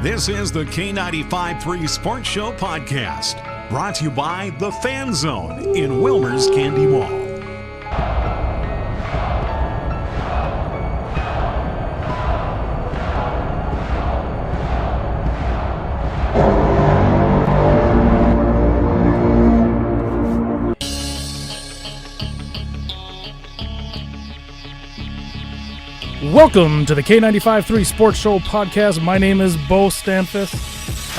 This is the K953 Sports Show podcast, brought to you by the Fan Zone in Wilmer's Candy Mall. Welcome to the K953 Sports Show podcast. My name is Beau Stanfus.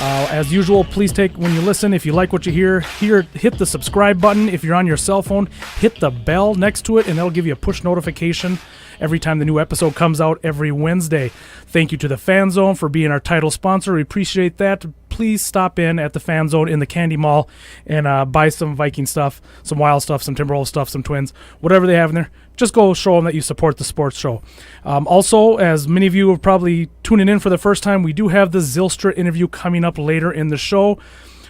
As usual, please take, when you listen, if you like what you hear, hit the subscribe button. If you're on your cell phone, hit the bell next to it, and that'll give you a push notification every time the new episode comes out every Wednesday. Thank you to the Fan Zone for being our title sponsor. We appreciate that. Please stop in at the Fan Zone in the Candy Mall and buy some Viking stuff, some Wild stuff, some Timberwolves stuff, some Twins, whatever they have in there. Just go show them that you support the sports show. Also, as many of you are probably tuning in for the first time, we do have the Zylstra interview coming up later in the show.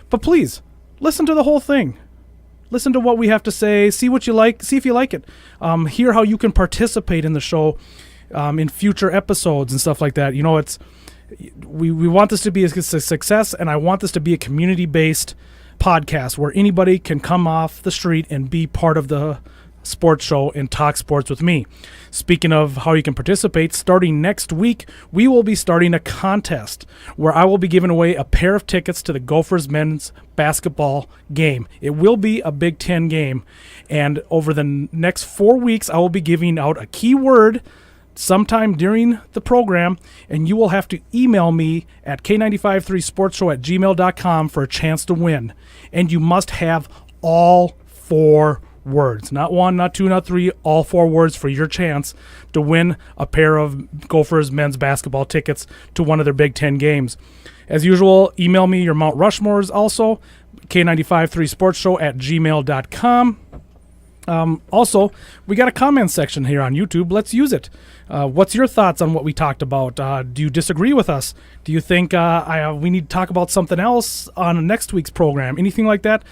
But please, listen to the whole thing. Listen to what we have to say. See what you like. See if you like it. Hear how you can participate in the show in future episodes and stuff like that. You know, we want this to be a success, and I want this to be a community-based podcast where anybody can come off the street and be part of the sports show and talk sports with me. Speaking of how you can participate, starting next week, we will be starting a contest where I will be giving away a pair of tickets to the Gophers men's basketball game. It will be a Big Ten game, and over the next 4 weeks, I will be giving out a keyword sometime during the program, and you will have to email me at k953sportshow@gmail.com for a chance to win. And you must have all 4 words, not 1, not 2, not 3, all 4 words for your chance to win a pair of Gophers men's basketball tickets to one of their Big Ten games. As usual, email me your Mount Rushmores also, k953sportshow@gmail.com. Also, we got a comment section here on YouTube. Let's use it. What's your thoughts on what we talked about? Do you disagree with us? Do you think we need to talk about something else on next week's program? Anything like that?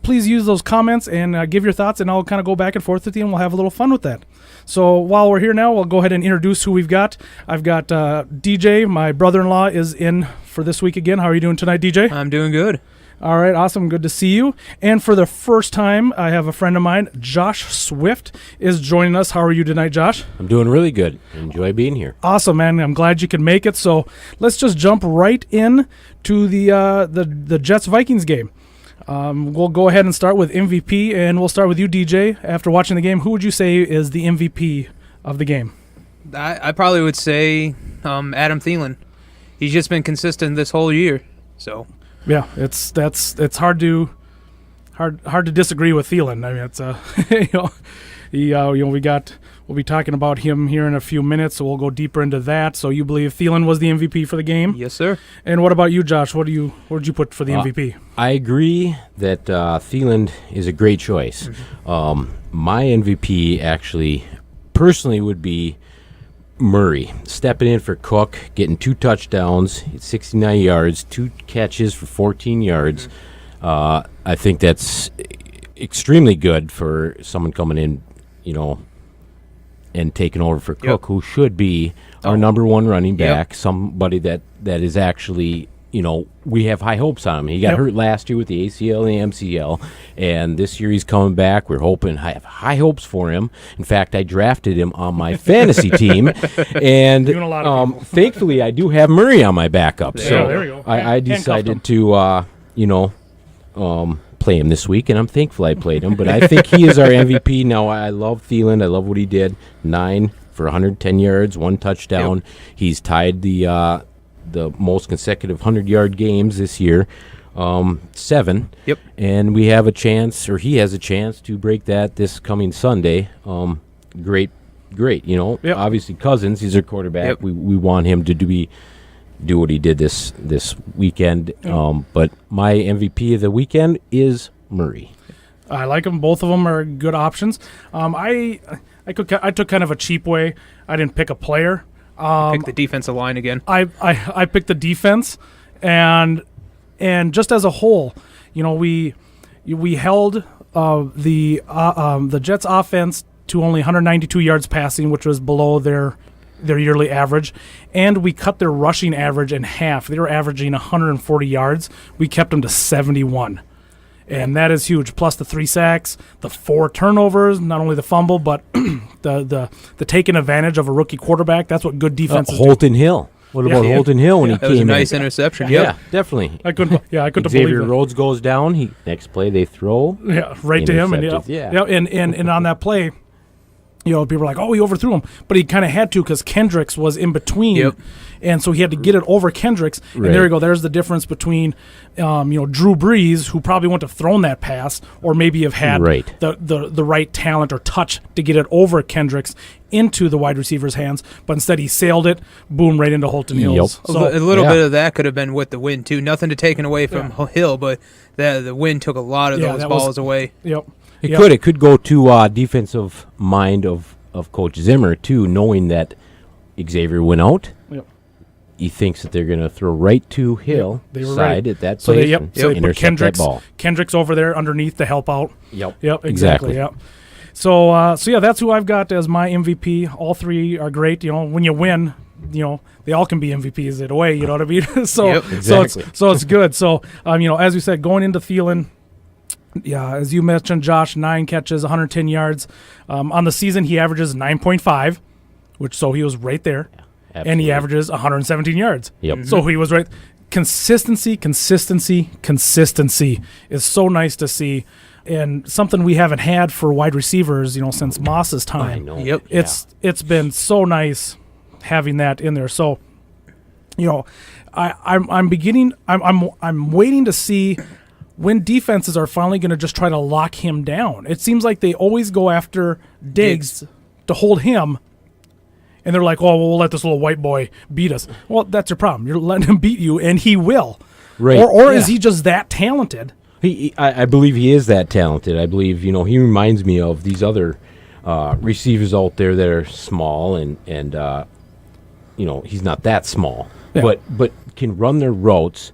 Please use those comments and give your thoughts, and I'll kind of go back and forth with you, and we'll have a little fun with that. So while we're here now, we'll go ahead and introduce who we've got. I've got DJ, my brother-in-law, is in for this week again. How are you doing tonight, DJ? I'm doing good. All right, awesome. Good to see you. And for the first time, I have a friend of mine, Josh Swift, is joining us. How are you tonight, Josh? I'm doing really good. Enjoy being here. Awesome, man. I'm glad you could make it. So let's just jump right in to the Jets-Vikings game. We'll go ahead and start with MVP, and we'll start with you, DJ. After watching the game, who would you say is the MVP of the game? I probably would say Adam Thielen. He's just been consistent this whole year. So yeah, it's hard to disagree with Thielen. I mean, it's we'll be talking about him here in a few minutes, so we'll go deeper into that. So you believe Thielen was the MVP for the game? Yes, sir. And what about you, Josh? Where did you put for the MVP? I agree that Thielen is a great choice. Mm-hmm. My MVP actually, personally, would be Murray, stepping in for Cook, getting 2 touchdowns, 69 yards, 2 catches for 14 yards. Mm-hmm. I think that's extremely good for someone coming in, and taking over for Cook, who should be our number 1 running back, somebody that is actually, we have high hopes on him. He got hurt last year with the ACL and the MCL, and this year he's coming back. We're hoping, I have high hopes for him. In fact, I drafted him on my fantasy team, and thankfully I do have Murray on my backup. There we go. I decided to, play him this week, and I'm thankful I played him. But I think he is our MVP. Now, I love Thielen. I love what he did. 9 for 110 yards, 1 touchdown. Yep. He's tied the most consecutive 100-yard games this year, 7. Yep. And we have a chance, or he has a chance, to break that this coming Sunday. Great. Obviously, Cousins, he's our quarterback. Yep. We want him to do what he did this weekend. But my MVP of the weekend is Murray. I like them. Both of them are good options. I took kind of a cheap way. I didn't pick a player. Pick the defensive line again. I picked the defense, and just as a whole, we held the Jets offense to only 192 yards passing, which was below their their yearly average, and we cut their rushing average in half. They were averaging 140 yards. We kept them to 71. And that is huge. Plus the 3 sacks, the 4 turnovers, not only the fumble, but the taking advantage of a rookie quarterback. That's what good defenses do. Holton Hill. What about Holton Hill when he That was a came nice in? interception. Yeah, Yep. definitely. I couldn't believe Xavier it. Rhodes goes down. Next play they throw. Yeah, right to him. And Intercepted. and on that play, people were like, oh, he overthrew him. But he kind of had to because Kendricks was in between. Yep. And so he had to get it over Kendricks. Right. And there you go. There's the difference between, Drew Brees, who probably wouldn't have thrown that pass, or maybe have had Right. the right talent or touch to get it over Kendricks into the wide receiver's hands. But instead he sailed it, boom, right into Holton Hills. Yep. So, A little bit of that could have been with the wind, too. Nothing to take away from Hill, but the wind took a lot of those balls away. Yep. It could go to defensive mind of Coach Zimmer, too, knowing that Xavier went out. Yep. He thinks that they're going to throw right to Hill They were side ready. at that So place they, and so they put intercept that ball. Kendricks over there underneath to help out. Yep. Yep, exactly. Yep. So that's who I've got as my MVP. All 3 are great. When you win, they all can be MVPs in a way. You know what I mean? So Yep, exactly. so it's good. So as we said, going into Thielen. Yeah, as you mentioned, Josh, 9 catches, 110 yards. On the season, he averages 9.5, so he was right there. And he Absolutely. averages 117 yards. Yep. So he was right. Consistency is so nice to see, and something we haven't had for wide receivers, since Moss's time. I know. Yep. It's been so nice having that in there. So, I'm waiting to see when defenses are finally going to just try to lock him down. It seems like they always go after Diggs to hold him, and they're like, oh, well, we'll let this little white boy beat us. Well, that's your problem. You're letting him beat you, and he will. Right. Or is he just that talented? I believe he is that talented. I believe, he reminds me of these other receivers out there that are small, and he's not that small, but can run their routes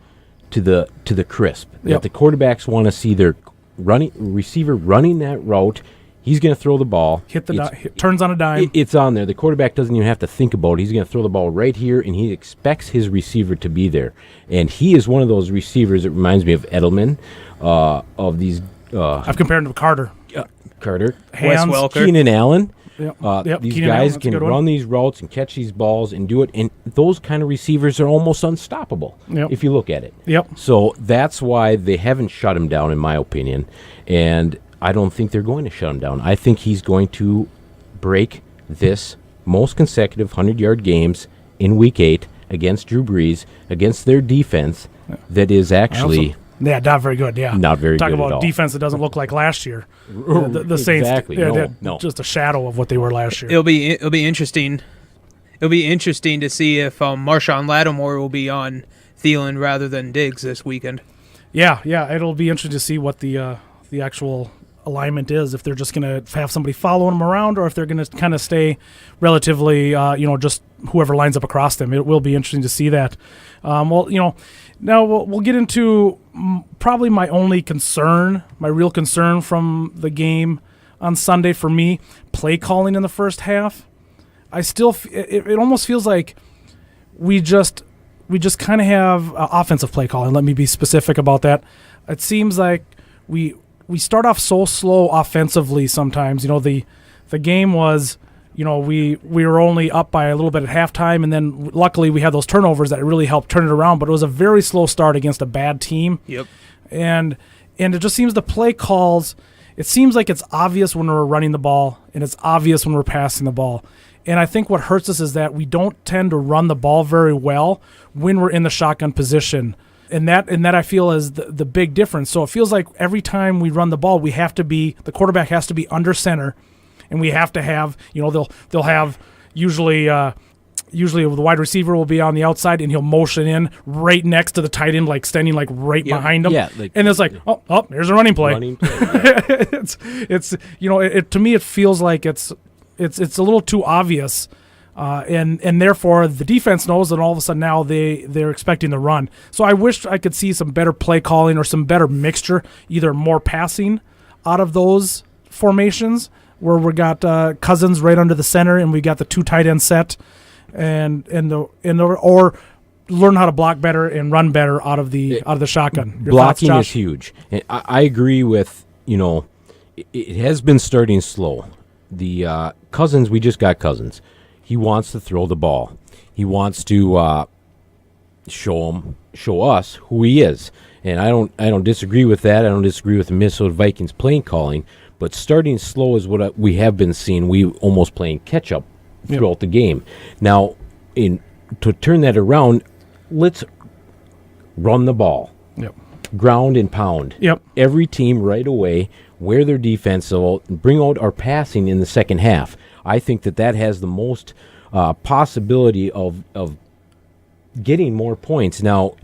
to the crisp. Yep. That the quarterbacks want to see their receiver running that route. He's going to throw the ball. Turns on a dime. It's on there. The quarterback doesn't even have to think about it. He's going to throw the ball right here, and he expects his receiver to be there. And he is one of those receivers that reminds me of Edelman, of these. I've compared him to Carter. Carter. Hands. Wes Welker. Keenan Allen. Yep. These Keenan Allen, guys that's a can good one. run these routes and catch these balls and do it. And those kind of receivers are almost unstoppable if you look at it. Yep. So that's why they haven't shut him down, in my opinion. And I don't think they're going to shut him down. I think he's going to break this most consecutive 100-yard games in Week 8 against Drew Brees, against their defense that is actually not very good. Yeah, not very Talk good about at all. defense that doesn't look like last year. The Saints, Exactly. No. just a shadow of what they were last year. It'll be interesting. It'll be interesting to see if Marshawn Lattimore will be on Thielen rather than Diggs this weekend. Yeah, it'll be interesting to see what the actual alignment is, if they're just going to have somebody following them around, or if they're going to kind of stay relatively, just whoever lines up across them. It will be interesting to see that. Now we'll get into probably my real concern from the game on Sunday for me, play calling in the first half. I still, it almost feels like we just kind of have offensive play calling. Let me be specific about that. It seems like we start off so slow offensively sometimes. The game was, we were only up by a little bit at halftime, and then luckily we had those turnovers that really helped turn it around, but it was a very slow start against a bad team. Yep. And it just seems the play calls, it seems like it's obvious when we're running the ball, and it's obvious when we're passing the ball. And I think what hurts us is that we don't tend to run the ball very well when we're in the shotgun position. And that I feel is the big difference. So it feels like every time we run the ball, the quarterback has to be under center, and we have to have, they'll have usually the wide receiver will be on the outside, and he'll motion in right next to the tight end, like standing like right behind him. Yeah, and it's like, oh, here's a running play. Yeah. it's to me it feels like it's a little too obvious. And therefore the defense knows, and all of a sudden now they're expecting the run. So I wish I could see some better play calling or some better mixture, either more passing out of those formations where we got Cousins right under the center and we got the two tight end set, or learn how to block better and run better out of the shotgun. Your Blocking thoughts, is Josh? huge. And I agree with, it has been starting slow. The Cousins, we just got Cousins. He wants to throw the ball. He wants to show us who he is. And I don't disagree with that. I don't disagree with the Minnesota Vikings playing calling. But starting slow is what we have been seeing. We almost playing catch up throughout the game. Now, to turn that around, let's run the ball. Yep. Ground and pound. Yep. Every team right away, wear their defense, so bring out our passing in the second half. I think that has the most possibility of getting more points. Now,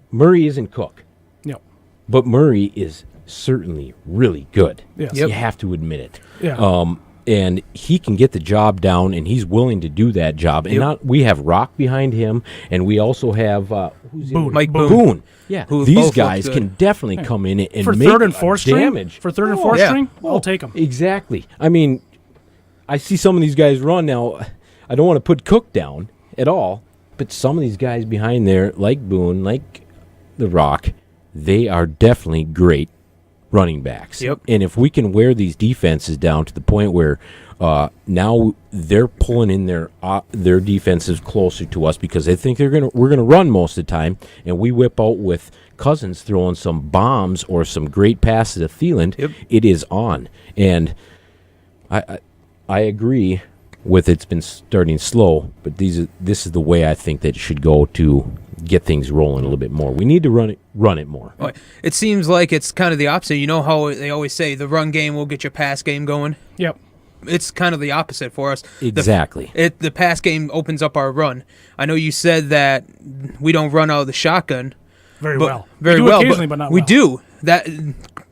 Murray isn't Cook. Yep. But Murray is certainly really good. Yes. You have to admit it. Yeah. And he can get the job down, and he's willing to do that job. And we have Rock behind him, and we also have Mike Boone. Yeah, Who these both guys look can good. definitely come in and For make third and fourth damage. string? For third and fourth string, I'll take them. Exactly. I mean, I see some of these guys run now. I don't want to put Cook down at all, but some of these guys behind there, like Boone, like The Rock, they are definitely great running backs. Yep. And if we can wear these defenses down to the point where now they're pulling in their defenses closer to us because they think we're gonna run most of the time, and we whip out with Cousins throwing some bombs or some great passes to Thielen, it is on. And I agree with it's been starting slow, but this is the way I think that it should go to get things rolling a little bit more. We need to run it more. It seems like it's kind of the opposite. You know how they always say the run game will get your pass game going? Yep. It's kind of the opposite for us. Exactly. The pass game opens up our run. I know you said that we don't run out of the shotgun. Very well. Very we do well. occasionally, but not we well. do. That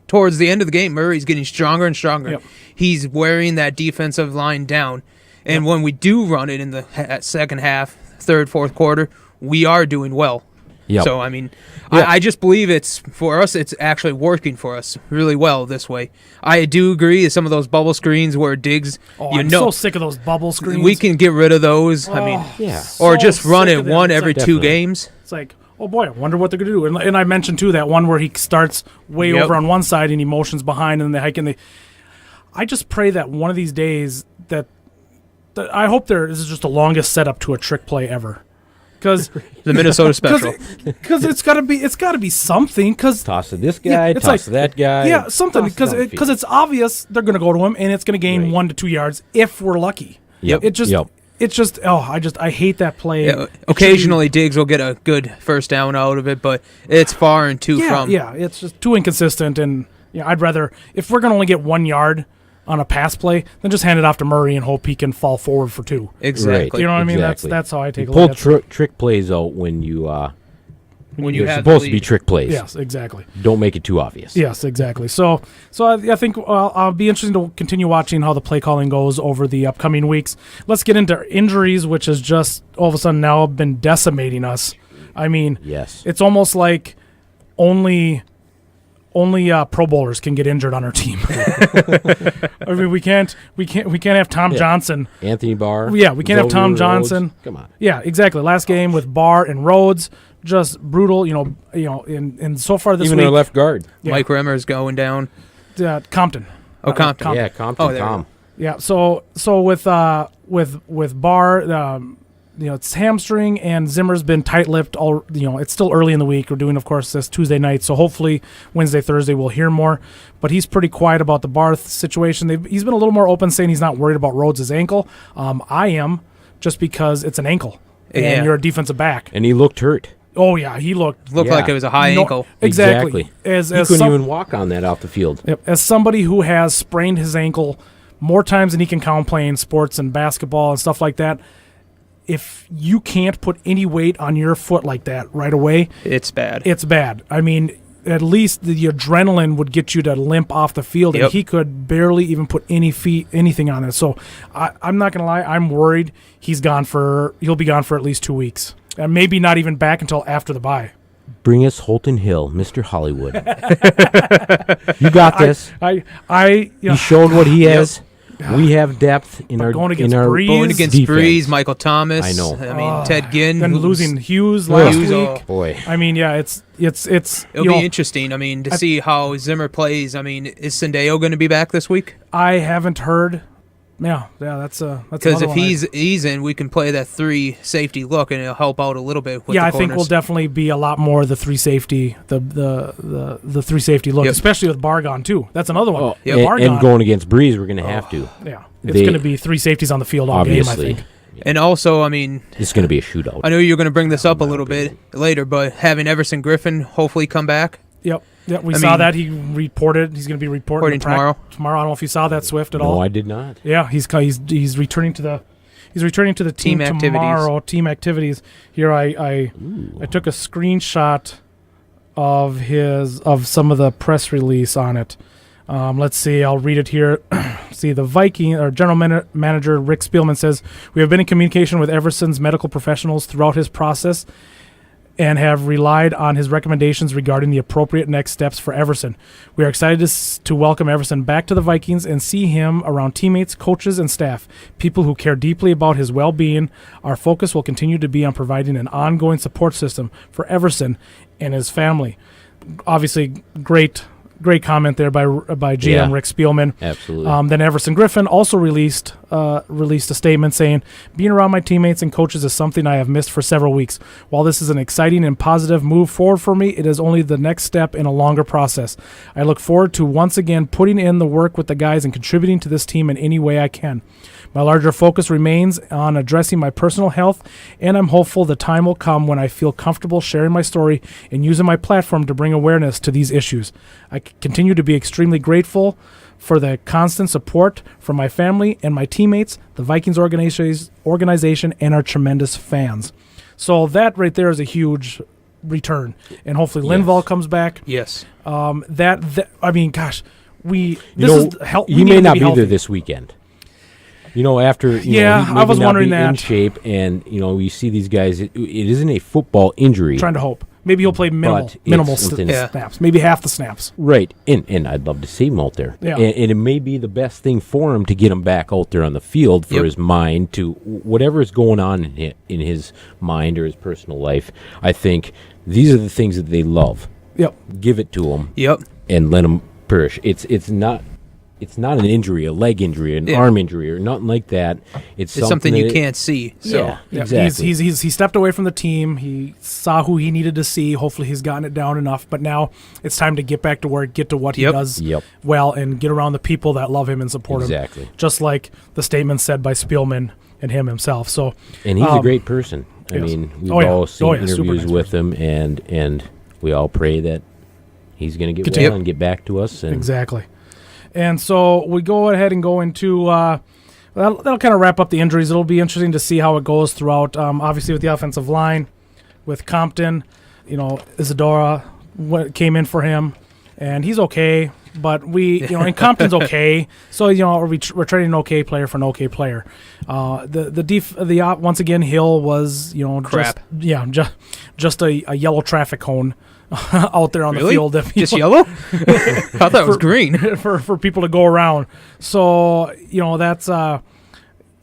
towards the end of the game, Murray's getting stronger and stronger. Yep. He's wearing that defensive line down. And when we do run it in the second half, third, fourth quarter, we are doing well. Yep. So, I mean, I just believe for us, it's actually working for us really well this way. I do agree with some of those bubble screens where Diggs, I'm so sick of those bubble screens. we can get rid of those. I mean, or just run it one every two games. It's like, oh boy, I wonder what they're going to do. And I mentioned, too, that one where he starts way over on one side and he motions behind and then they hike and I just pray that one of these days that I hope this is just the longest setup to a trick play ever. Because the Minnesota special. Because it's got to be something. Cause, toss to this guy, toss to that guy. Yeah, something. Because it's obvious they're going to go to him, and it's going to gain 1 to 2 yards if we're lucky. Yep. It's just I hate that play. Yeah, occasionally Diggs will get a good first down out of it, but it's far and too from. Yeah, it's just too inconsistent, and I'd rather, if we're going to only get 1 yard on a pass play, then just hand it off to Murray and hope he can fall forward for 2. Exactly. Right. You know what I mean? Exactly. That's how I take a pull look at it. trick plays out when you're have supposed the to be trick plays. Yes, exactly. Don't make it too obvious. Yes, exactly. So I think I'll be interested to continue watching how the play calling goes over the upcoming weeks. Let's get into injuries, which has just all of a sudden now been decimating us. I mean, yes, it's almost like only Pro Bowlers can get injured on our team. I mean, we can't have Tom Johnson, Anthony Barr. Yeah, we can't have Tom Rhodes. Johnson. Come on. Yeah, exactly. Last game with Barr and Rhodes, just brutal. And so far this Even week, our left guard. Yeah. Mike Remmer's going down. Compton. Compton. Yeah, Compton. Oh, there Tom. Yeah. So with Barr, it's hamstring, and Zimmer's been tight-lipped. It's still early in the week. We're doing, of course, this Tuesday night, so hopefully Wednesday, Thursday we'll hear more. But he's pretty quiet about the Barr situation. He's been a little more open, saying he's not worried about Rhodes' ankle. I am, just because it's an ankle, and you're a defensive back. And he looked hurt. Oh yeah, he looked like it was a high ankle. Exactly. He couldn't even walk on that off the field. Yep. As somebody who has sprained his ankle more times than he can count playing sports and basketball and stuff like that, if you can't put any weight on your foot like that right away, it's bad. It's bad. I mean, at least the adrenaline would get you to limp off the field, and he could barely even put anything on it. So I'm not going to lie, I'm worried he'll be gone for at least 2 weeks. And maybe not even back until after the bye. Bring us Holton Hill, Mr. Hollywood. You got this. He showed what he has. We have depth in our going against in our Breeze. Going against defense. Breeze, Michael Thomas. I know. I mean, Ted Ginn. Then who's- losing Hughes last Hughes, week. Boy. I mean, yeah, it's It'll be interesting. I mean, to see how Zimmer plays. I mean, is Sendeo going to be back this week? I haven't heard. Yeah, that's Because another if one he's in, we can play that 3 safety look, and it'll help out a little bit. With yeah, the I think corners. we'll definitely be a lot more the 3 safety, the 3 safety look, Yep. especially with Bargon too. That's another one. Oh, Yep. Bargon, and going against Breeze, we're going to have to. yeah, it's They- going to be 3 safeties on the field all Obviously, game. I think. And also, I mean, it's going to be a shootout. I know you're going to bring this up a little bit later, but having Everson Griffin hopefully come back. Yep. Yeah, we I saw mean- that he reported. He's going to be reporting Tomorrow. Tomorrow, I don't know if you saw that Swift at all. No, I did not. Yeah, he's returning to the team Team activities. tomorrow. Team activities. Here, I took a screenshot of some of the press release on it. Let's see. I'll read it here. See, the Viking or general manager Rick Spielman says, "We have been in communication with Everson's medical professionals throughout his process and have relied on his recommendations regarding the appropriate next steps for Everson. We are excited to welcome Everson back to the Vikings and see him around teammates, coaches, and staff, people who care deeply about his well-being. Our focus will continue to be on providing an ongoing support system for Everson and his family." Obviously, great comment there by GM Yeah. Rick Spielman. Absolutely. Then Everson Griffin also released a statement saying, "Being around my teammates and coaches is something I have missed for several weeks. While this is an exciting and positive move forward for me, it is only the next step in a longer process. I look forward to once again putting in the work with the guys and contributing to this team in any way I can. My larger focus remains on addressing my personal health, and I'm hopeful the time will come when I feel comfortable sharing my story and using my platform to bring awareness to these issues. I continue to be extremely grateful for the constant support from my family and my teammates, the Vikings organization, and our tremendous fans." So that right there is a huge return, and hopefully Linval comes back. Yes. I mean, gosh, He may not be there this weekend. After he I was may not wondering be in that. shape, and we see these guys. It isn't a football injury, Trying to hope. Maybe he'll play minimal it's something- snaps. Maybe half the snaps. right? And I'd love to see him out there. Yeah. And it may be the best thing for him to get him back out there on the field for Yep. his mind to whatever is going on in his mind or his personal life. I think these are the things that they love. Yep. Give it to him. Yep. And let him perish. It's not an injury, a leg injury, an arm injury, or nothing like that. It's something you that- can't see. So. Yeah, Yeah, exactly. he stepped away from the team. He saw who he needed to see. Hopefully, he's gotten it down enough. But now it's time to get back to work, get to what he Yep. does Yep. well, and get around the people that love him and support Exactly. him. Just like the statement said by Spielman and him himself. So, And he's a great person. I yes. mean, we've Oh, yeah. all seen Oh, yeah, super interviews nice with him, and we all pray that he's going to get Continue. well and get back to us. And exactly. And so we go ahead and go into that'll kind of wrap up the injuries. It'll be interesting to see how it goes throughout. Obviously, with the offensive line, with Compton, Isadora came in for him, and he's okay. But and Compton's okay. So we're trading an okay player for an okay player. Once again, Hill was Crap. just a yellow traffic cone out there on the Really? field. Just yellow? I thought it was green. for people to go around. So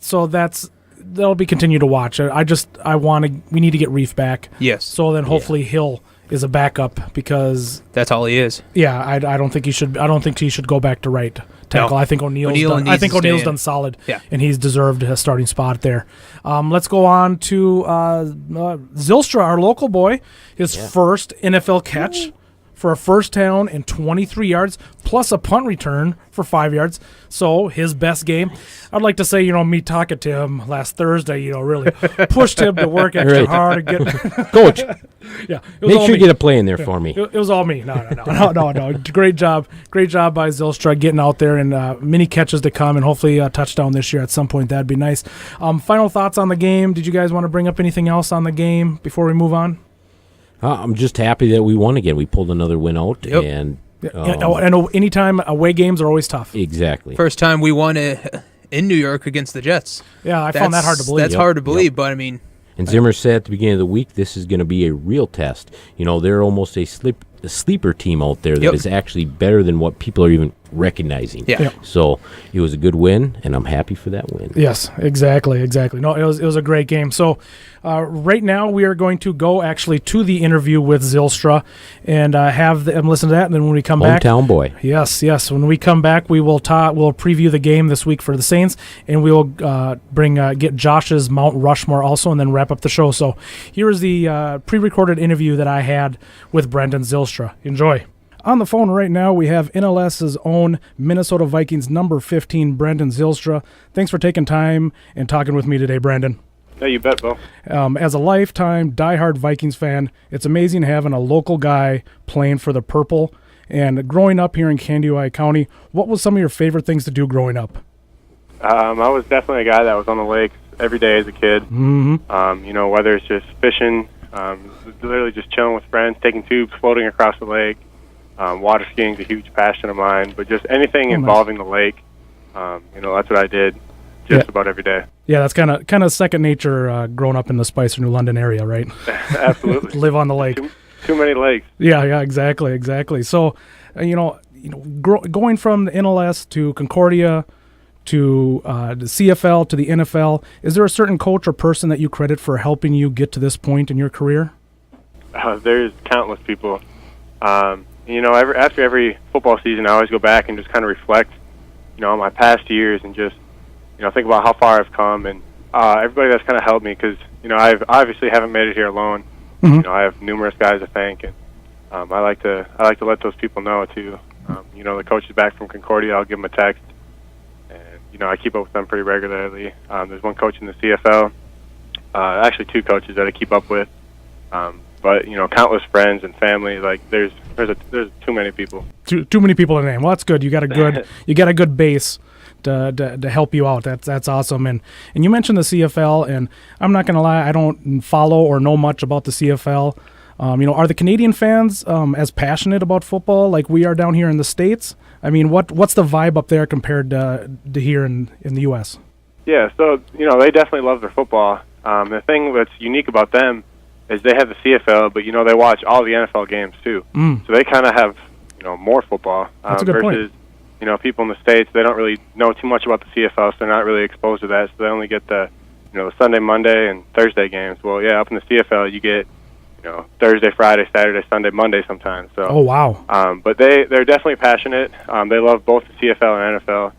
that'll be continued to watch. We need to get Reef back. Yes. So then hopefully Hill is a backup because That's all he is. I don't think he should go back to right tackle. No. I think O'Neill's needs to stay in. done solid. Yeah. And he's deserved a starting spot there. Let's go on to Zylstra, our local boy, his first NFL catch for a first down and 23 yards, plus a punt return for 5 yards. So his best game. I'd like to say, me talking to him last Thursday, really pushed him to work extra Right. hard and get Coach, yeah. It was make all sure me. you get a play in there for me. It was all me. No. Great job by Zylstra getting out there, and many catches to come, and hopefully a touchdown this year at some point. That'd be nice. Final thoughts on the game. Did you guys want to bring up anything else on the game before we move on? I'm just happy that we won again. We pulled another win out, Yep. and And anytime away games are always tough. exactly. First time we won it in New York against the Jets. Yeah, I found that hard to believe. That's hard to believe, but I mean, And Zimmer said at the beginning of the week, this is going to be a real test. They're almost a sleeper team out there that is actually better than what people are even recognizing. So it was a good win, and I'm happy for that win. Yes, exactly. No, it was a great game. So right now we are going to go actually to the interview with Zylstra and have them listen to that. And then when we come back, hometown boy. Yes. When we come back, we will we'll preview the game this week for the Saints, and we will get Josh's Mount Rushmore also, and then wrap up the show. So here is the pre-recorded interview that I had with Brandon Zylstra. Enjoy. On the phone right now, we have NLS's own Minnesota Vikings number 15, Brandon Zylstra. Thanks for taking time and talking with me today, Brandon. Yeah, you bet, Beau. As a lifetime diehard Vikings fan, it's amazing having a local guy playing for the Purple. And growing up here in Candioi County, what was some of your favorite things to do growing up? I was definitely a guy that was on the lakes every day as a kid. Mm-hmm. Whether it's just fishing, literally just chilling with friends, taking tubes, floating across the lake. Water skiing is a huge passion of mine, but just anything involving the lake, that's what I did about every day. Yeah, that's kind of second nature growing up in the Spicer, New London area, right? Absolutely. Live on the lake. Too many lakes. Yeah, exactly. So, going from the NLS to Concordia to the CFL to the NFL, is there a certain coach or person that you credit for helping you get to this point in your career? There's countless people. After every football season, I always go back and just kind of reflect, on my past years and just, think about how far I've come and everybody that's kind of helped me because, I obviously haven't made it here alone. Mm-hmm. I have numerous guys to thank, and I like to let those people know too. The coaches back from Concordia, I'll give them a text, and I keep up with them pretty regularly. There's one coach in the CFL, actually two coaches that I keep up with. But countless friends and family. Like there's too many people. Too many people to name. Well, that's good. You got a good base to help you out. That's awesome. And you mentioned the CFL, and I'm not gonna lie, I don't follow or know much about the CFL. Are the Canadian fans as passionate about football like we are down here in the States? I mean, what's the vibe up there compared to here in the U.S.? Yeah, so they definitely love their football. The thing that's unique about them is they have the CFL, but they watch all the NFL games too. So they kind of have more football. That's a good versus point. People in the States, they don't really know too much about the CFL, so they're not really exposed to that. So they only get the the Sunday, Monday, and Thursday games. Well, yeah, up in the CFL, you get Thursday, Friday, Saturday, Sunday, Monday sometimes. So oh wow. But they're definitely passionate. They love both the CFL and NFL.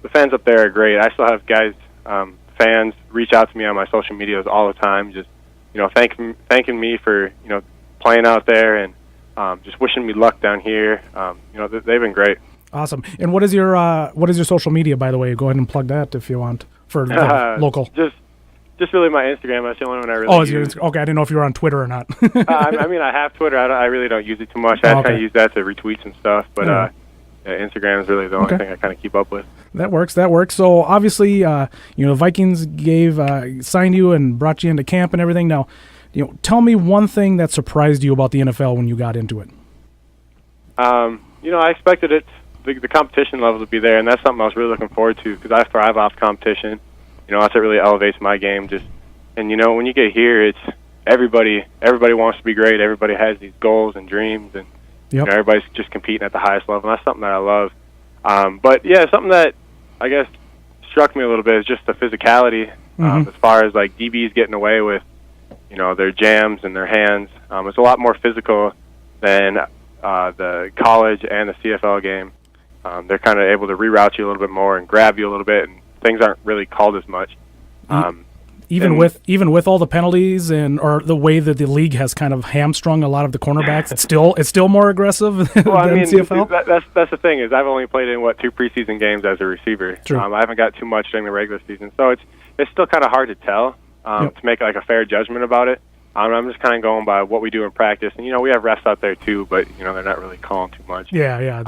The fans up there are great. I still have guys, fans reach out to me on my social medias all the time, just thanking me for playing out there and just wishing me luck down here. They've been great. Awesome. And what is your social media, by the way? Go ahead and plug that if you want for local. Just really my Instagram. That's the only one I really use. Okay, I didn't know if you were on Twitter or not. I have Twitter. I really don't use it too much. I kind of use that to retweets and stuff. But Instagram is really the only thing I kind of keep up with. That works. So obviously, Vikings signed you and brought you into camp and everything. Now, tell me one thing that surprised you about the NFL when you got into it. I expected the competition level to be there, and that's something I was really looking forward to because I thrive off competition. That's what really elevates my game. When you get here, it's everybody wants to be great. Everybody has these goals and dreams, and everybody's just competing at the highest level. And that's something that I love. But yeah, something that I guess struck me a little bit is just the physicality. As far as like DBs getting away with, their jams and their hands. It's a lot more physical than the college and the CFL game. They're kind of able to reroute you a little bit more and grab you a little bit, and things aren't really called as much. Even with all the penalties or the way that the league has kind of hamstrung a lot of the cornerbacks, it's still more aggressive than CFL. That's the thing is I've only played in 2 preseason games as a receiver. True. I haven't got too much during the regular season, so it's still kind of hard to tell to make like a fair judgment about it. I'm just kind of going by what we do in practice, and we have refs out there too, but they're not really calling too much. Yeah.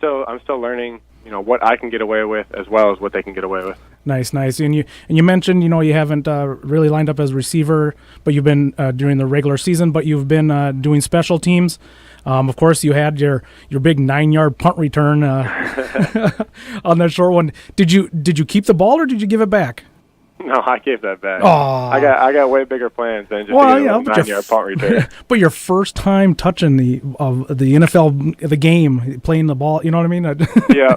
So I'm still learning. What I can get away with as well as what they can get away with. Nice. And you mentioned, you haven't really lined up as a receiver, but you've been during the regular season, but you've been doing special teams. Of course, you had your big 9-yard punt return on that short one. Did you keep the ball or did you give it back? No, I gave that back. Oh. I got way bigger plans than just a 9-yard punt return. But your first time touching the NFL, the game, playing the ball, you know what I mean? Yeah.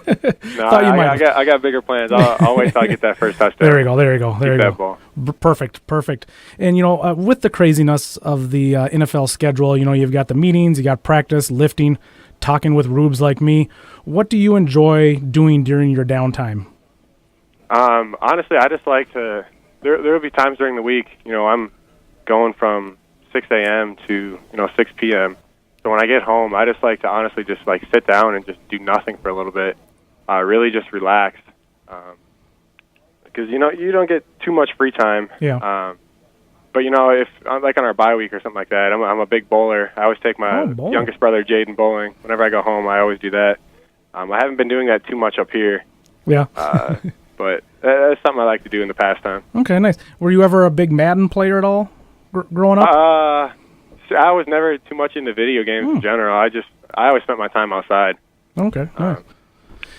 No, I got bigger plans. I'll wait till I get that first touchdown. There you go. Keep that ball. Perfect. And, with the craziness of the NFL schedule, you've got the meetings, you got practice, lifting, talking with rubes like me. What do you enjoy doing during your downtime? Honestly, I just like to. There will be times during the week. I'm going from 6 a.m. to 6 p.m. So when I get home, I just like to honestly just like sit down and just do nothing for a little bit. Really just relax. Because you don't get too much free time. Yeah. But if like on our bye week or something like that, I'm a big bowler. I always take my youngest brother Jaden bowling. Whenever I go home, I always do that. I haven't been doing that too much up here. Yeah. But that's something I like to do in the pastime. Okay, nice. Were you ever a big Madden player at all growing up? I was never too much into video games in general. I always spent my time outside. Okay, nice.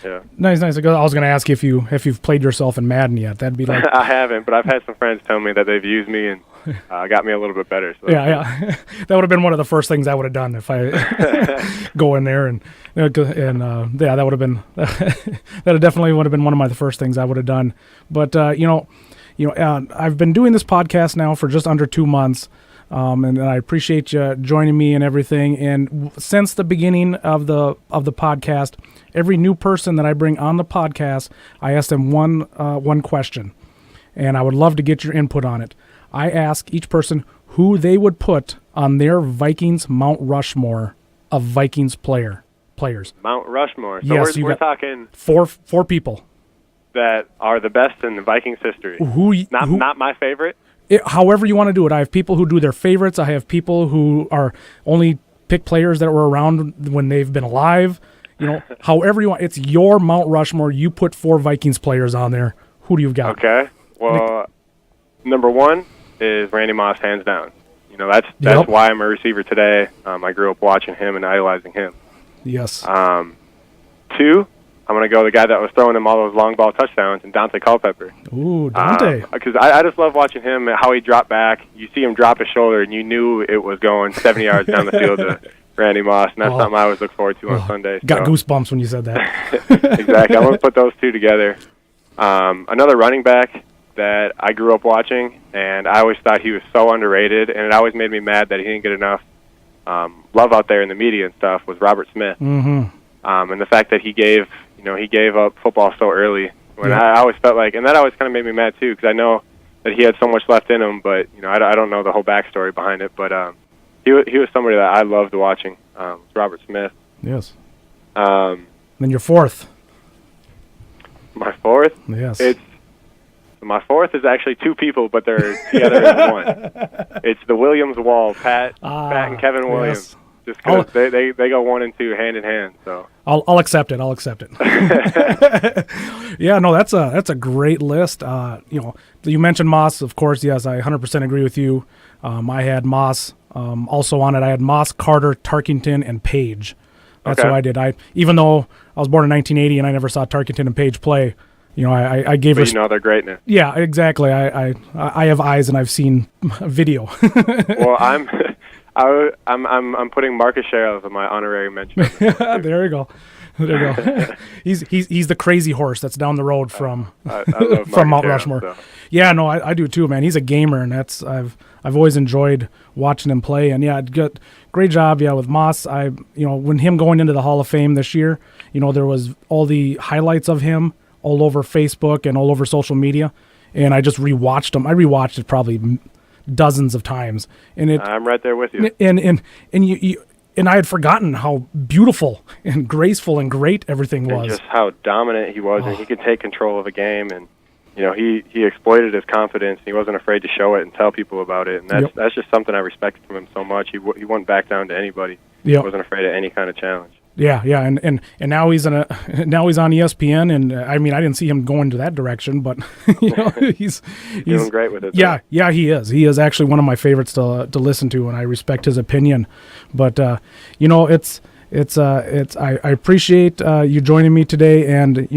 Yeah. Nice. I was going to ask you if you've played yourself in Madden yet. That'd be like I haven't, but I've had some friends tell me that they've used me and got me a little bit better. So. Yeah. That would have been one of the first things I would have done if I go in there and that would have been that definitely would have been one of the first things I would have done. But I've been doing this podcast now for just under 2 months. And I appreciate you joining me and everything. And since the beginning of the podcast, every new person that I bring on the podcast, I ask them one question, and I would love to get your input on it. I ask each person who they would put on their Vikings Mount Rushmore of Vikings players. Mount Rushmore. So yes, we're talking four people that are the best in the Vikings history. Not my favorite. However you want to do it. I have people who do their favorites. I have people who are only pick players that were around when they've been alive. However you want. It's your Mount Rushmore. You put 4 Vikings players on there. Who do you got? Okay. Well, number 1 is Randy Moss, hands down. That's why I'm a receiver today. I grew up watching him and idolizing him. Yes. 2, I'm going to go the guy that was throwing him all those long ball touchdowns, and Dante Culpepper. Ooh, Dante. Because I just love watching him, how he dropped back. You see him drop his shoulder, and you knew it was going 70 yards down the field to Randy Moss, and that's something I always look forward to on Sundays. Got goosebumps when you said that. Exactly. I want to put those two together. Another running back that I grew up watching, and I always thought he was so underrated, and it always made me mad that he didn't get enough love out there in the media and stuff, was Robert Smith. Mm-hmm. And the fact that he gave up football so early. When I always felt like, and that always kind of made me mad too, because I know that he had so much left in him, but I don't know the whole backstory behind it. But he was somebody that I loved watching. Robert Smith. Yes. Then your 4th. My 4th. Yes. My 4th is actually 2 people, but they're together as one. It's the Williams Wall, Pat and Kevin Williams. Yes. Just because they go 1 and 2 hand in hand. So I'll accept it. Yeah, no, that's a great list. You mentioned Moss, of course. Yes, I 100% agree with you. I had Moss also on it. I had Moss, Carter, Tarkington, and Page. That's what I did. Even though I was born in 1980 and I never saw Tarkington and Page play, I gave. But their greatness. Yeah, exactly. I have eyes and I've seen video. Well, I'm putting Marcus Sherrill as my honorary mention. There you go. He's the crazy horse that's down the road from from Mount Rushmore. So. Yeah, no, I do too, man. He's a gamer, and I've always enjoyed watching him play. And yeah, great job, with Moss. When him going into the Hall of Fame this year, there was all the highlights of him all over Facebook and all over social media, and I just rewatched them. I rewatched it probably dozens of times, and I'm right there with you. And I had forgotten how beautiful and graceful and great everything was. And just how dominant he was, and he could take control of a game, and he exploited his confidence. He wasn't afraid to show it and tell people about it, and that's just something I respected from him so much. He wouldn't back down to anybody. He wasn't afraid of any kind of challenge. Yeah, and now he's on ESPN, and I didn't see him going to that direction, but he's doing great with it. Yeah, he is. He is actually one of my favorites to listen to, and I respect his opinion. But I appreciate you joining me today, and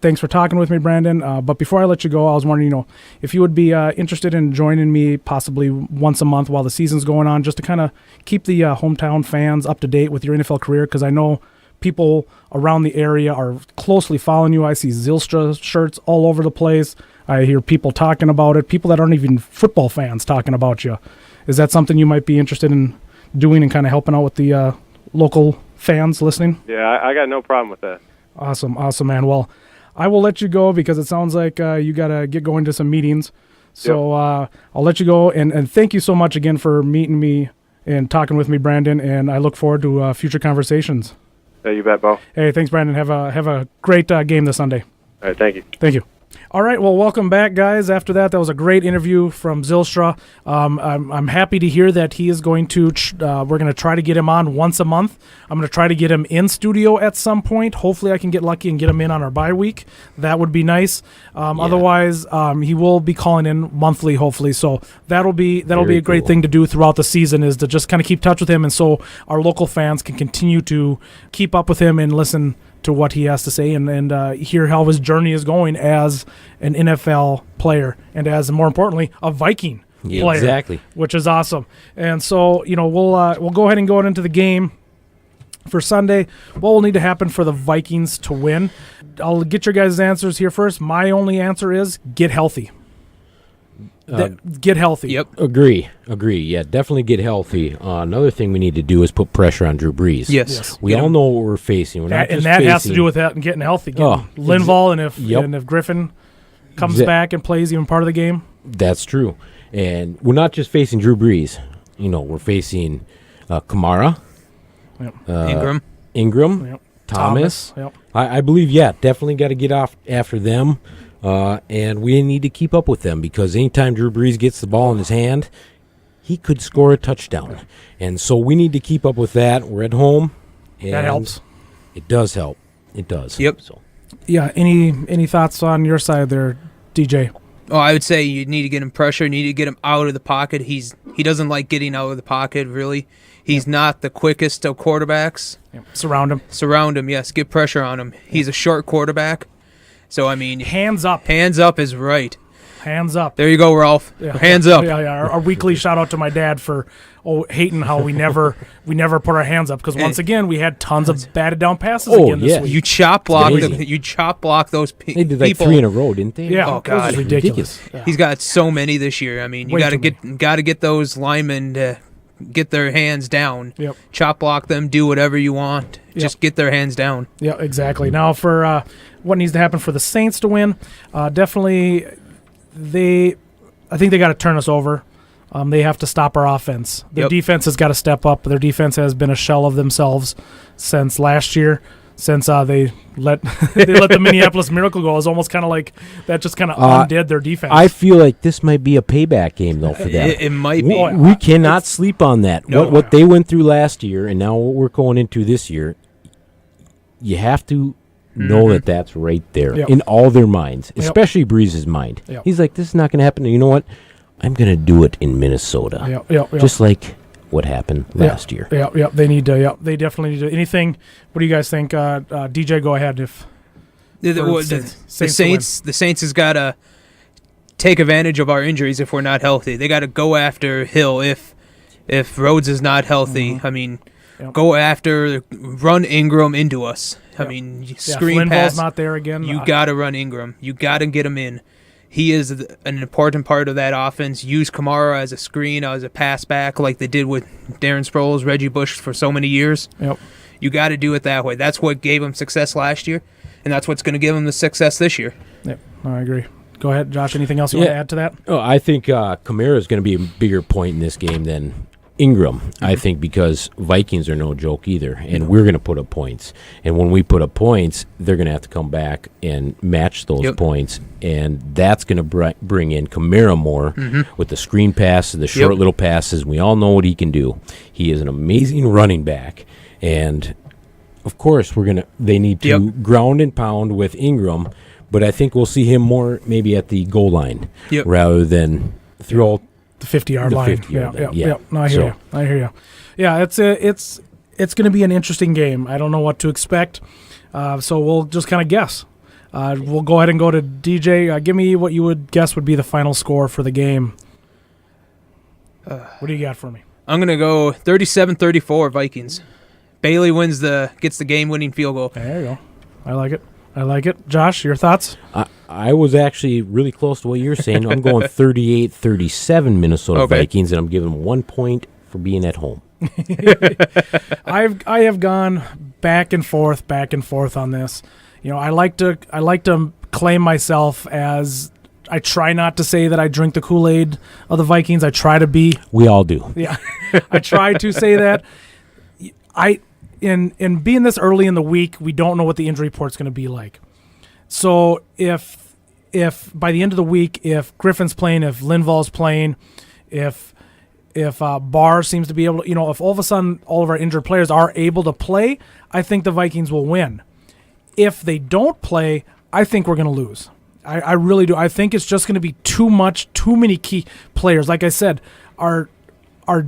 thanks for talking with me, Brandon. But before I let you go, I was wondering, if you would be interested in joining me possibly once a month while the season's going on, just to kind of keep the hometown fans up to date with your NFL career, because I know people around the area are closely following you. I see Zylstra shirts all over the place. I hear people talking about it, people that aren't even football fans talking about you. Is that something you might be interested in doing and kind of helping out with the local fans listening? Yeah, I got no problem with that. Awesome, man. Well, I will let you go because it sounds like you got to get going to some meetings. So I'll let you go, and thank you so much again for meeting me and talking with me, Brandon, and I look forward to future conversations. Hey, you bet, Beau. Hey, thanks, Brandon. Have a great game this Sunday. All right, thank you. Thank you. All right, well, welcome back, guys. After that was a great interview from Zylstra. I'm happy to hear that he is going to, we're going to try to get him on once a month. I'm going to try to get him in studio at some point. Hopefully I can get lucky and get him in on our bye week. That would be nice. Otherwise, he will be calling in monthly, hopefully. So that'll be a great thing to do throughout the season, is to just kind of keep touch with him, and so our local fans can continue to keep up with him and listen to what he has to say, and hear how his journey is going as an NFL player, and as, more importantly, a Viking player. Exactly. Which is awesome. And so, we'll go ahead and go into the game for Sunday. What will need to happen for the Vikings to win? I'll get your guys' answers here first. My only answer is get healthy. Get healthy. Yep. Agree. Yeah, definitely get healthy. Another thing we need to do is put pressure on Drew Brees. Yes. We all know what we're facing. That has to do with that and getting healthy. Linval, and if Griffin comes back and plays even part of the game. That's true. And we're not just facing Drew Brees. We're facing Kamara, Ingram, Thomas. Yep. I believe, definitely got to get off after them. And we need to keep up with them, because anytime Drew Brees gets the ball in his hand, he could score a touchdown. And so we need to keep up with that. We're at home. And that helps. It does help. It does. Yep. So. Yeah. Any thoughts on your side there, DJ? Oh, I would say you need to get him pressure. You need to get him out of the pocket. He doesn't like getting out of the pocket, really. He's not the quickest of quarterbacks. Yep. Surround him, yes. Get pressure on him. He's a short quarterback. So, hands up. Hands up is right. Hands up. There you go, Ralph. Yeah. Hands up. Yeah. Our weekly shout out to my dad for hating how we never put our hands up, because once again we had tons of batted down passes again this week. You chop block those people. They did like 3 in a row, didn't they? Yeah. Oh God, it was ridiculous. Yeah. He's got so many this year. You got to get those linemen to get their hands down. Yep. Chop block them. Do whatever you want. Just get their hands down. Yeah, exactly. Now for what needs to happen for the Saints to win, definitely I think they got to turn us over. They have to stop our offense. Their defense has got to step up. Their defense has been a shell of themselves since last year. Since they let the Minneapolis Miracle go, it was almost kind of like that just kind of undid their defense. I feel like this might be a payback game, though, for them. It might be. We cannot sleep on that. No. What they went through last year, and now what we're going into this year, you have to know that that's right there in all their minds, especially Breeze's mind. Yep. He's like, this is not going to happen. And you know what? I'm going to do it in Minnesota. Just like what happened last year. Yeah. They need to. Yeah, they definitely need to. Anything? What do you guys think? DJ, go ahead. If the Saints has got to take advantage of our injuries if we're not healthy. They got to go after Hill if Rhodes is not healthy. Go after, run Ingram into us. Screen pass. Not there again. You got to run Ingram. You got to get him in. He is an important part of that offense. Use Kamara as a screen, as a pass back, like they did with Darren Sproles, Reggie Bush for so many years. Yep. You got to do it that way. That's what gave him success last year, and that's what's going to give him the success this year. Yep, I agree. Go ahead, Josh. Anything else you want to add to that? Oh, I think Kamara is going to be a bigger point in this game than Ingram, I think, because Vikings are no joke either, and we're going to put up points. And when we put up points, they're going to have to come back and match those points, and that's going to bring in Kamara more with the screen passes, the short little passes. We all know what he can do. He is an amazing running back, and of course they need to ground and pound with Ingram, but I think we'll see him more maybe at the goal line rather than through the 50-yard line. 50-yard Yeah. No, I hear you. Yeah, it's going to be an interesting game. I don't know what to expect, so we'll just kind of guess. We'll go ahead and go to DJ. Give me what you would guess would be the final score for the game. What do you got for me? I'm going to go 37-34 Vikings. Bailey gets the game-winning field goal. There you go. I like it. Josh, your thoughts? I was actually really close to what you're saying. I'm going 38-37 Minnesota Vikings, and I'm giving them 1 point for being at home. I have gone back and forth on this. I like to claim myself as, I try not to say that I drink the Kool-Aid of the Vikings. I try to be. We all do. Yeah, I try to say that. In being this early in the week, we don't know what the injury report's going to be like. So if by the end of the week, if Griffin's playing, if Lindvall's playing, if Barr seems to be able to, if all of a sudden all of our injured players are able to play, I think the Vikings will win. If they don't play, I think we're going to lose. I really do. I think it's just going to be too many key players. Like I said, our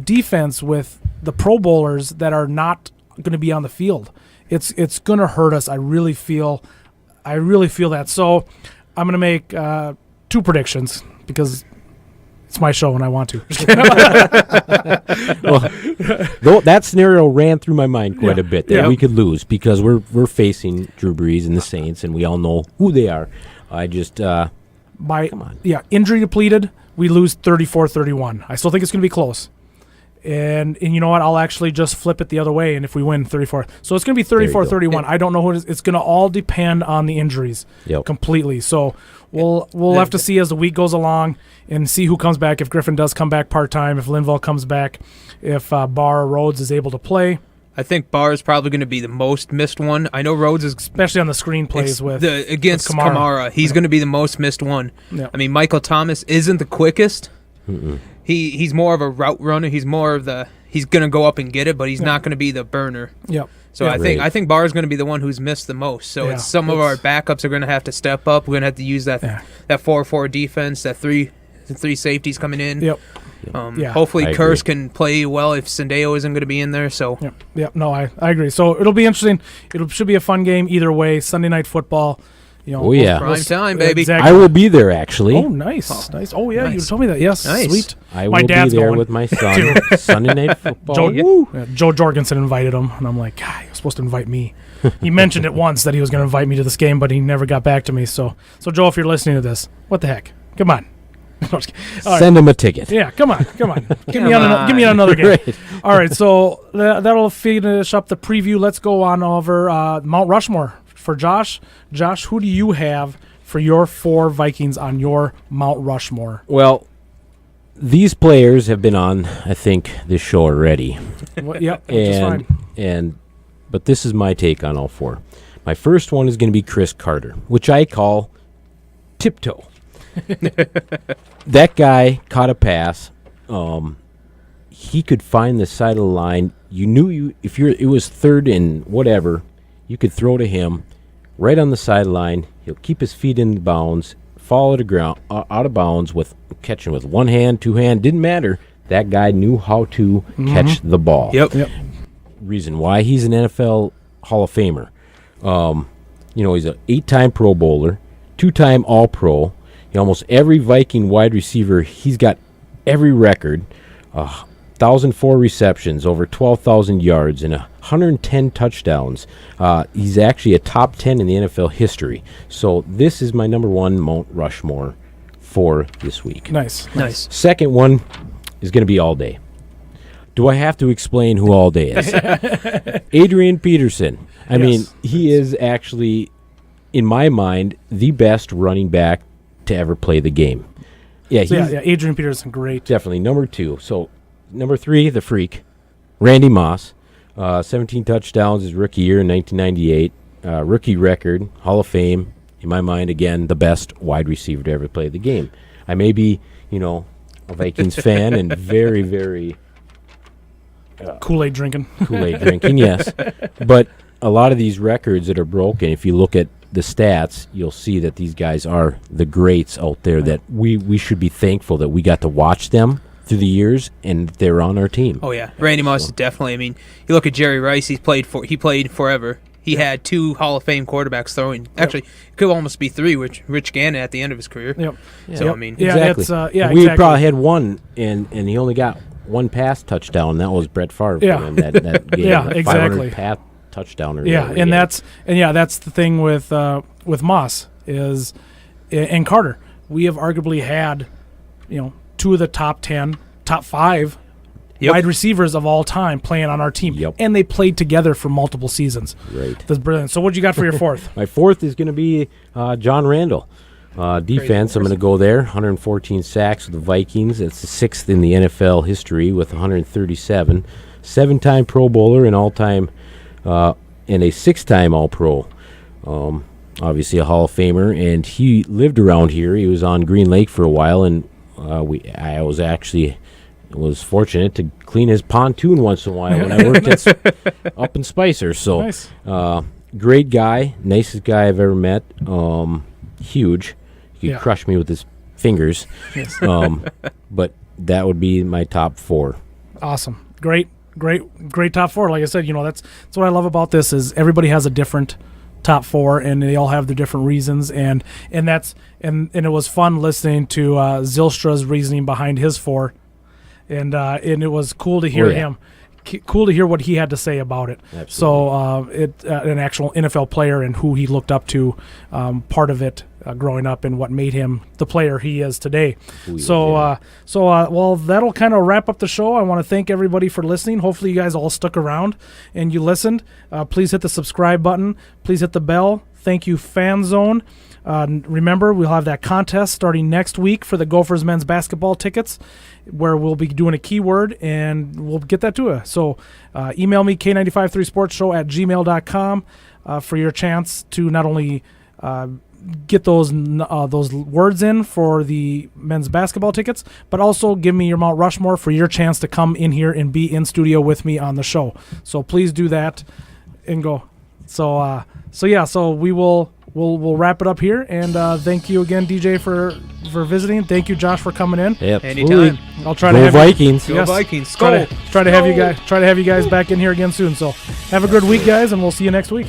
defense with the Pro Bowlers that are not going to be on the field, it's going to hurt us. I really feel that. So I'm going to make 2 predictions because it's my show and I want to. Well, that scenario ran through my mind quite a bit that we could lose because we're facing Drew Brees and the Saints, and we all know who they are. I just come on. Yeah, injury depleted, we lose 34-31. I still think it's going to be close. And you know what? I'll actually just flip it the other way, and if we win 34. So it's going to be 34-31. I don't know who it is. It's going to all depend on the injuries completely. So we'll have to see as the week goes along and see who comes back. If Griffin does come back part-time, if Lindvall comes back, if Barr or Rhodes is able to play. I think Barr is probably going to be the most missed one. I know Rhodes is... Especially on the screen plays against Kamara. He's going to be the most missed one. Yep. I mean, Michael Thomas isn't the quickest. Mm-mm. He's more of a route runner. He's more of he's going to go up and get it, but he's not going to be the burner. Yep. So I think Barr is going to be the one who's missed the most. So some of our backups are going to have to step up. We're going to have to use that 4-4 defense, that three safeties coming in. Yep. Hopefully Kurse can play well if Sendeo isn't going to be in there. So no, I agree. So it'll be interesting. It should be a fun game either way. Sunday Night Football. Prime time, baby. Exactly. I will be there, actually. Oh, nice. Oh, yeah, nice. You told me that. Yes, nice. Sweet. I will be there with my son. Sunday Night Football. Joe Jorgensen invited him, and I'm like, God, he was supposed to invite me. He mentioned it once that he was going to invite me to this game, but he never got back to me. So Joe, if you're listening to this, what the heck? Come on. Send him a ticket. Yeah, come on. Give me on another game. Right. All right, so that'll finish up the preview. Let's go on over Mount Rushmore for Josh. Josh, who do you have for your 4 Vikings on your Mount Rushmore? Well, these players have been on, I think, this show already. Which is fine. But this is my take on all 4. My first one is going to be Chris Carter, which I call tiptoe. That guy caught a pass. He could find the side of the line. You knew it was 3rd and whatever, you could throw to him right on the sideline. He'll keep his feet in bounds, fall to ground, out of bounds catching with one hand, 2 hand, didn't matter. That guy knew how to catch the ball. Yep. Reason why he's an NFL Hall of Famer. He's an 8-time Pro Bowler, 2-time All-Pro. Almost every Viking wide receiver, he's got every record. 1,004 receptions, over 12,000 yards, and 110 touchdowns. He's actually a top 10 in the NFL history. So this is my number 1 Mount Rushmore for this week. Nice. Second one is going to be All Day. Do I have to explain who All Day is? Adrian Peterson. I mean, he is actually, in my mind, the best running back to ever play the game. Adrian Peterson, great. Definitely. Number 2. So, number 3, the Freak, Randy Moss. 17 touchdowns his rookie year in 1998. Rookie record, Hall of Fame. In my mind, again, the best wide receiver to ever play the game. I may be, a Vikings fan and very, very... Kool-Aid drinking. Yes. But a lot of these records that are broken, if you look at the stats, you'll see that these guys are the greats out there that we should be thankful that we got to watch them through the years and they're on our team. Oh yeah, Randy Moss is definitely. I mean, you look at Jerry Rice. He played forever. he had 2 Hall of Fame quarterbacks throwing. Actually, it could almost be 3, which Rich Gannon at the end of his career. Yep. So, I mean, exactly. We probably had one, and he only got 1 pass touchdown. That was Brett Favre. Yeah. In that game. Yeah, exactly. 500 pass touchdown. Or yeah, and that's the thing with Moss and Carter. We have arguably had, 2 of the top 10, top 5 wide receivers of all time playing on our team. Yep. And they played together for multiple seasons. Right. That's brilliant. So what you got for your fourth? My fourth is going to be John Randall. Defense, I'm going to go there. 114 sacks with the Vikings. That's the 6th in the NFL history with 137. 7-time Pro Bowler and all-time, and a 6-time All-Pro. Obviously a Hall of Famer, and he lived around here. He was on Green Lake for a while, and I was fortunate to clean his pontoon once in a while when I worked up in Spicer. So, nice. Great guy, nicest guy I've ever met. Huge. He could crush me with his fingers. Yes. But that would be my top 4. Awesome. Great top 4. Like I said, that's what I love about this is everybody has a different top 4, and they all have their different reasons, and it was fun listening to Zylstra's reasoning behind his 4, and it was cool to hear him. Cool to hear what he had to say about it. Absolutely. So an actual NFL player and who he looked up to, part of it growing up and what made him the player he is today. Well, that'll kind of wrap up the show. I want to thank everybody for listening. Hopefully you guys all stuck around and you listened. Please hit the subscribe button. Please hit the bell. Thank you, Fan Zone. Remember, we'll have that contest starting next week for the Gophers men's basketball tickets, where we'll be doing a keyword, and we'll get that to you. So email me, K953sportsshow@gmail.com, for your chance to not only get those words in for the men's basketball tickets, but also give me your Mount Rushmore for your chance to come in here and be in studio with me on the show. So please do that and go. So we'll wrap it up here, and thank you again, DJ, for visiting. Thank you, Josh, for coming in. Yep. Anytime. I'll try Go to have Vikings. Go Vikings. Try to have you guys back in here again soon. So have a good week, guys, and we'll see you next week.